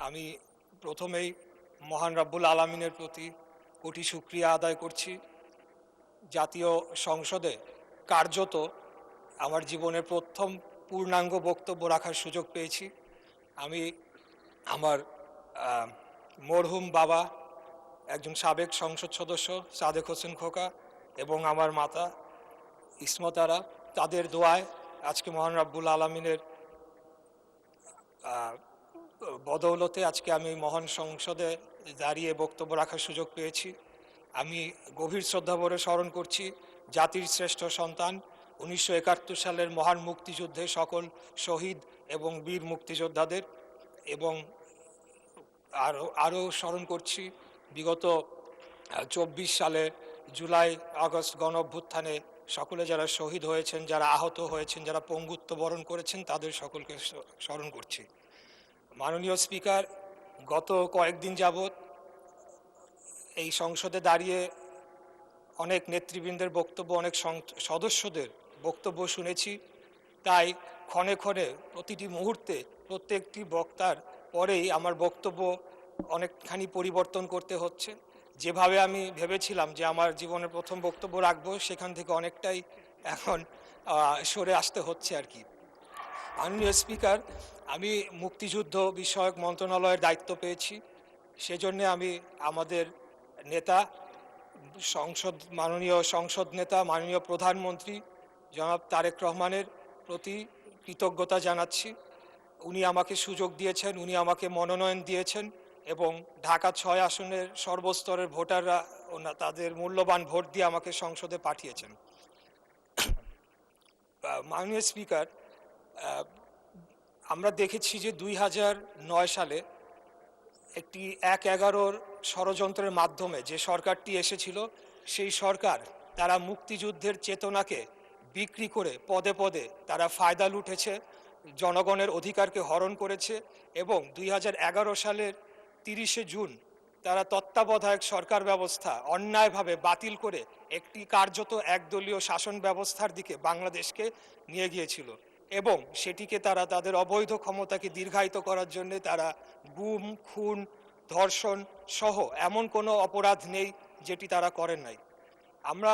আমি প্রথমেই মহান রব্বুল আলামিনের প্রতি কোটি শুকরিয়া আদায় করছি। জাতীয় সংসদে কার্যত আমার জীবনের প্রথম পূর্ণাঙ্গ বক্তব্য রাখার সুযোগ পেয়েছি। আমি আমার মরহুম বাবা, একজন সাবেক সংসদ সদস্য সাদেক হোসেন খোকা, এবং আমার মাতা ইসমত আরা, তাদের দোয়ায় আজকে মহান রব্বুল আলামিনের বদৌলতে আজকে আমি মহান সংসদে দাঁড়িয়ে বক্তব্য রাখার সুযোগ পেয়েছি। আমি গভীর শ্রদ্ধাভরে স্মরণ করছি জাতির শ্রেষ্ঠ সন্তান 1971 সালের মহান মুক্তিযুদ্ধে সকল শহীদ এবং বীর মুক্তিযোদ্ধাদের, এবং আরও স্মরণ করছি বিগত 24 সালে জুলাই আগস্ট গণ অভ্যুত্থানে সকলে যারা শহীদ হয়েছেন, যারা আহত হয়েছেন, যারা পঙ্গুত্ব বরণ করেছেন, তাদের সকলকে স্মরণ করছি। মাননীয় স্পিকার, গত কয়েকদিন যাবৎ এই সংসদে দাঁড়িয়ে অনেক নেতৃবৃন্দের বক্তব্য, অনেক সদস্যদের বক্তব্য শুনেছি। তাই ক্ষণে ক্ষণে প্রতিটি মুহূর্তে প্রত্যেকটি বক্তার পরেই আমার বক্তব্য অনেকখানি পরিবর্তন করতে হচ্ছে। যেভাবে আমি ভেবেছিলাম যে আমার জীবনের প্রথম বক্তব্য রাখবো, সেখান থেকে অনেকটাই এখন সরে আসতে হচ্ছে আর কি। মাননীয় স্পিকার, আমি মুক্তিযুদ্ধ বিষয়ক মন্ত্রণালয়ের দায়িত্ব পেয়েছি। সেজন্যে আমি আমাদের নেতা, মাননীয় সংসদ নেতা, মাননীয় প্রধানমন্ত্রী জনাব তারেক রহমানের প্রতি কৃতজ্ঞতা জানাচ্ছি। উনি আমাকে সুযোগ দিয়েছেন, উনি আমাকে মনোনয়ন দিয়েছেন, এবং ঢাকা 6 আসনের সর্বস্তরের ভোটাররা তাদের মূল্যবান ভোট দিয়ে আমাকে সংসদে পাঠিয়েছেন। মাননীয় স্পিকার, আমরা দেখেছি যে 2009 সালে একটি 1/11 ষড়যন্ত্রের মাধ্যমে যে সরকারটি এসেছিল, সেই সরকার তারা মুক্তিযুদ্ধের চেতনাকে বিক্রি করে পদে পদে তারা ফায়দা লুটেছে, জনগণের অধিকারকে হরণ করেছে, এবং 2011 সালের 30শে জুন তারা তত্ত্বাবধায়ক সরকার ব্যবস্থা অন্যায়ভাবে বাতিল করে একটি কার্যত একদলীয় শাসন ব্যবস্থার দিকে বাংলাদেশকে নিয়ে গিয়েছিল, এবং সেটিকে তারা তাদের অবৈধ ক্ষমতাকে দীর্ঘায়িত করার জন্য তারা গুম, খুন, ধর্ষণ সহ এমন কোনো অপরাধ নেই যেটি তারা করেন নাই। আমরা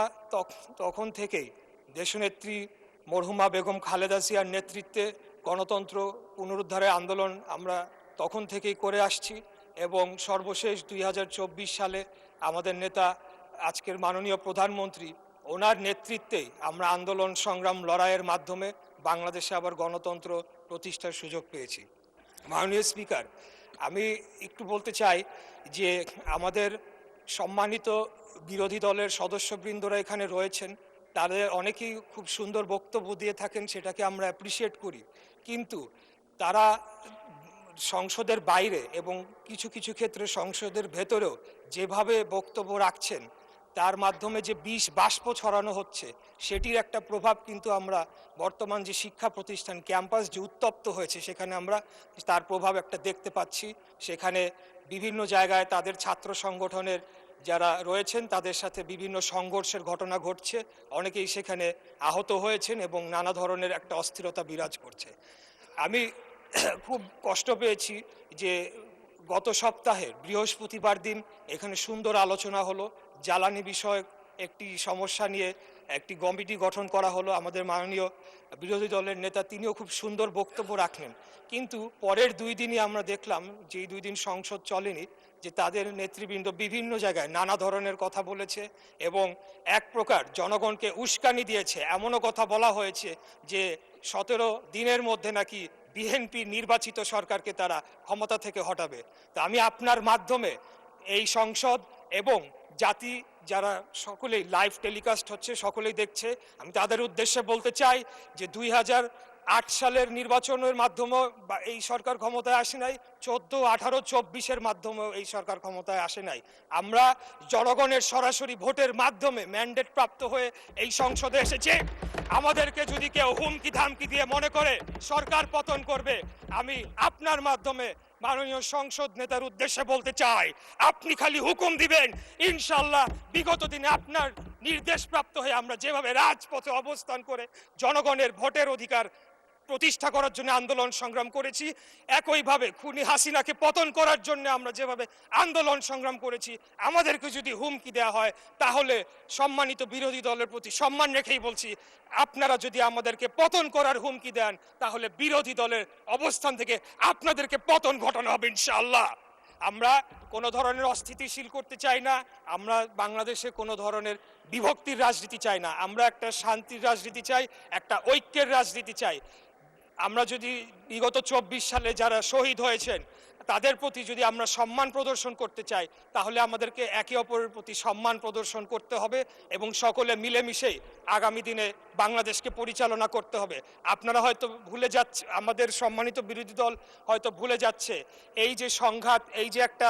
তখন থেকেই দেশনেত্রী মরহুমা বেগম খালেদা জিয়ার নেতৃত্বে গণতন্ত্র পুনরুদ্ধারের আন্দোলন আমরা তখন থেকেই করে আসছি, এবং সর্বশেষ 2024 সালে আমাদের নেতা, আজকের মাননীয় প্রধানমন্ত্রী, ওনার নেতৃত্বেই আমরা আন্দোলন সংগ্রাম লড়াইয়ের মাধ্যমে বাংলাদেশে আবার গণতন্ত্র প্রতিষ্ঠার সুযোগ পেয়েছি। মাননীয় স্পিকার, আমি একটু বলতে চাই যে আমাদের সম্মানিত বিরোধী দলের সদস্যবৃন্দরা এখানে রয়েছেন, তাদের অনেকেই খুব সুন্দর বক্তব্য দিয়ে থাকেন, সেটাকে আমরা অ্যাপ্রিসিয়েট করি, কিন্তু তারা সংসদের বাইরে এবং কিছু কিছু ক্ষেত্রে সংসদের ভেতরেও যেভাবে বক্তব্য রাখছেন, তার মাধ্যমে যে বিষ বাষ্প ছড়ানো হচ্ছে, সেটির একটা প্রভাব কিন্তু আমরা বর্তমান যে শিক্ষা প্রতিষ্ঠান ক্যাম্পাস যে উত্তপ্ত হয়েছে, সেখানে আমরা তার প্রভাব একটা দেখতে পাচ্ছি। সেখানে বিভিন্ন জায়গায় তাদের ছাত্র সংগঠনের যারা রয়েছেন তাদের সাথে বিভিন্ন সংঘর্ষের ঘটনা ঘটছে, অনেকেই সেখানে আহত হয়েছেন, এবং নানা ধরনের একটা অস্থিরতা বিরাজ করছে। আমি খুব কষ্ট পেয়েছি যে গত সপ্তাহে বৃহস্পতিবার দিন এখানে সুন্দর আলোচনা হলো, জ্বালানি বিষয়ক একটি সমস্যা নিয়ে একটি কমিটি গঠন করা হলো। আমাদের মাননীয় বিরোধী দলের নেতা তিনিও খুব সুন্দর বক্তব্য রাখলেন, কিন্তু পরের 2 দিনই আমরা দেখলাম, যে 2 দিন সংসদ চলেনি, যে তাদের নেতৃবৃন্দ বিভিন্ন জায়গায় নানা ধরনের কথা বলেছে, এবং এক প্রকার জনগণকে উস্কানি দিয়েছে। এমনও কথা বলা হয়েছে যে 17 দিনের মধ্যে নাকি বিএনপি নির্বাচিত সরকারকে তারা ক্ষমতা থেকে হটাবে। তা আমি আপনার মাধ্যমে এই সংসদ এবং জাতি, যারা সকলেই লাইভ টেলিকাস্ট হচ্ছে, সকলেই দেখছে, আমি তাদের উদ্দেশ্যে বলতে চাই যে 2008 সালের নির্বাচনের মাধ্যমে এই সরকার ক্ষমতায় আসে নাই, 14, 18, 24-এর মাধ্যমেও এই সরকার ক্ষমতায় আসে নাই। আমরা জনগণের সরাসরি ভোটের মাধ্যমে ম্যান্ডেট প্রাপ্ত হয়ে এই সংসদে এসেছে। আমাদেরকে যদি কেউ হুমকি ধামকি দিয়ে মনে করে সরকার পতন করবে, আমি আপনার মাধ্যমে মাননীয় সংসদ নেতার উদ্দেশ্যে বলতে চাই, আপনি খালি হুকুম দিবেন, ইনশাল্লাহ বিগত দিনে আপনার নির্দেশ প্রাপ্ত হয়ে আমরা যেভাবে রাজপথে অবস্থান করে জনগণের ভোটের অধিকার প্রতিষ্ঠা করার জন্য আন্দোলন সংগ্রাম করেছি, একইভাবে খুনি হাসিনাকে পতন করার জন্য আমরা যেভাবে আন্দোলন সংগ্রাম করেছি, আমাদেরকে যদি হুমকি দেওয়া হয় তাহলে সম্মানিত বিরোধী দলের প্রতি সম্মান রেখেই বলছি, আপনারা যদি আমাদেরকে পতন করার হুমকি দেন তাহলে বিরোধী দলের অবস্থান থেকে আপনাদেরকে পতন ঘটানো হবে ইনশাআল্লাহ। আমরা কোনো ধরনের অস্থিতিশীল করতে চাই না, আমরা বাংলাদেশে কোনো ধরনের বিভক্তির রাজনীতি চাই না, আমরা একটা শান্তির রাজনীতি চাই, একটা ঐক্যের রাজনীতি চাই। আমরা যদি বিগত 24 সালে যারা শহীদ হয়েছেন তাদের প্রতি যদি আমরা সম্মান প্রদর্শন করতে চাই তাহলে আমাদেরকে একে অপরের প্রতি সম্মান প্রদর্শন করতে হবে এবং সকলে মিলেমিশেই আগামী দিনে বাংলাদেশকে পরিচালনা করতে হবে। আপনারা হয়তো ভুলে যাচ্ছে, আমাদের সম্মানিত বিরোধী দল হয়তো ভুলে যাচ্ছে এই যে সংঘাত, এই যে একটা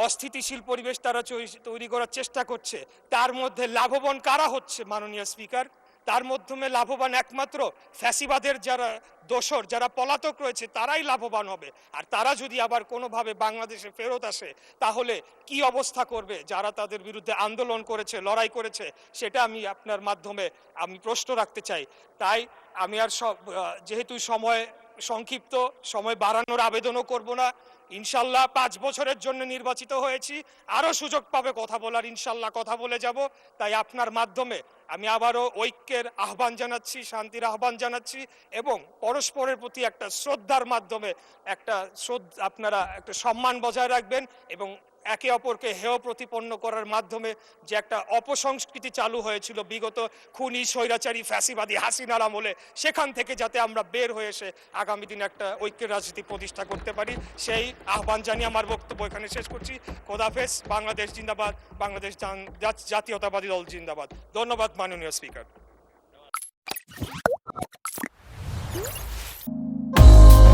অস্থিতিশীল পরিবেশ তারা তৈরি করার চেষ্টা করছে, তার মধ্যে লাভবান কারা হচ্ছে মাননীয় স্পিকার? তার মাধ্যমে লাভবান একমাত্র ফ্যাসিবাদের যারা দোসর, যারা পলাতক রয়েছে তারাই লাভবান হবে। আর তারা যদি আবার কোনোভাবে বাংলাদেশে ফেরত আসে তাহলে কি অবস্থা করবে যারা তাদের বিরুদ্ধে আন্দোলন করেছে, লড়াই করেছে, সেটা আমি আপনার মাধ্যমে আমি প্রশ্ন রাখতে চাই। তাই আমি আর যেহেতু সময় সংক্ষিপ্ত, সময় বাড়ানোর আবেদনও করব না। ইনশাল্লাহ 5 বছরের জন্য নির্বাচিত হয়েছি, আরও সুযোগ পাবে কথা বলার, ইনশাল্লাহ কথা বলে যাব। তাই আপনার মাধ্যমে আমি আবারও ঐক্যের আহ্বান জানাচ্ছি, শান্তির আহ্বান জানাচ্ছি এবং পরস্পরের প্রতি একটা শ্রদ্ধার মাধ্যমে আপনারা একটা সম্মান বজায় রাখবেন এবং একে অপরকে হেয় প্রতিপন্ন করার মাধ্যমে যে একটা অপসংস্কৃতি চালু হয়েছিল বিগত খুনি স্বৈরাচারী ফ্যাসিবাদী হাসিনার আমলে, সেখান থেকে যাতে আমরা বের হয়ে এসে আগামী দিনে একটা ঐক্যের রাজনীতি প্রতিষ্ঠা করতে পারি, সেই আহ্বান জানিয়ে আমার বক্তব্য এখানে শেষ করছি। খোদাফেজ। বাংলাদেশ জিন্দাবাদ, বাংলাদেশ জাতীয়তাবাদী দল জিন্দাবাদ। ধন্যবাদ মাননীয় স্পিকার।